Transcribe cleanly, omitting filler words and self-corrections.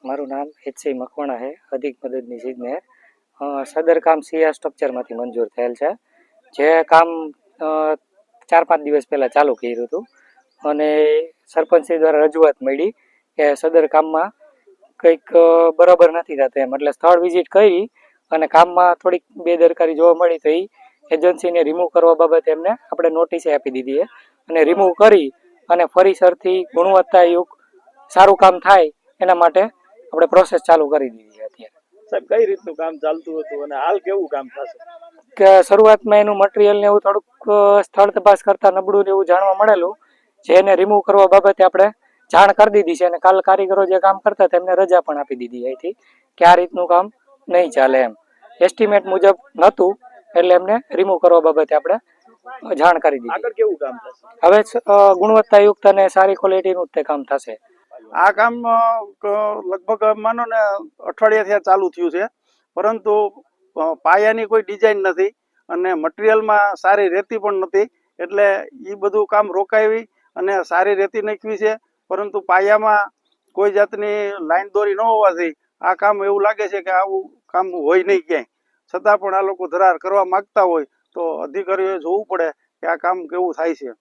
મારું નામ એચ.સી. મકવાણા છે, અધિક મદદનીશ ઇજનેર. સદર કામ સીઆર સ્ટ્રક્ચરમાંથી મંજૂર થયેલ છે. જે કામ 4-5 દિવસ પહેલાં ચાલુ કર્યું હતું અને સરપંચશ્રી દ્વારા રજૂઆત મળી કે સદર કામમાં કંઈક બરાબર નથી થતું એમ. એટલે સ્થળ વિઝિટ કરી અને કામમાં થોડીક બેદરકારી જોવા મળી તો એ એજન્સીને રિમૂવ કરવા બાબતે એમને આપણે નોટિસે આપી દીધી છે અને રિમૂવ કરી અને ફરીસરથી ગુણવત્તાયુક્ત સારું કામ થાય એના માટે આપણે પ્રોસેસ ચાલુ કરી દીધી છે અત્યારે. સાહેબ, કઈ રીતનું કામ ચાલતું હતું અને હાલ કેવું કામ થશે? કે શરૂઆતમાં એનું મટીરિયલ ને એવું થોડુંક સ્થળ તપાસ કરતા નબળું ને એવું જાણવા મળેલું, જેને રિમૂવ કરવા બાબતે આપણે જાણ કરી દીધી છે અને કાલ કારીગરો જે કામ કરતા હતા એમને રજા પણ આપી દીધી અહીંથી કે આ રીતનું કામ નહીં ચાલે એમ. એસ્ટિમેટ મુજબ નહોતું એટલે એમને રિમૂવ કરવા બાબતે આપણે જાણ કરી દીધી. આગળ કેવું કામ થશે? હવે ગુણવત્તાયુક્ત અને સારી ક્વોલિટીનું તે કામ થશે. આ કામ લગભગ માનો ને અઠવાડિયાથી ચાલુ થયું છે, પરંતુ પાયાની કોઈ ડિઝાઇન નથી અને મટીરિયલમાં સારી રેતી પણ નથી, એટલે એ બધું કામ રોકાવી અને સારી રેતી નાખવી છે, પરંતુ પાયામાં કોઈ જાતની લાઈન દોરી ન હોવાથી આ કામ એવું લાગે છે કે આવું કામ હોય નહીં ક્યાંય. છતાં પણ આ લોકો ધરાર કરવા માગતા હોય તો અધિકારીઓએ જોવું પડે કે આ કામ કેવું થાય છે.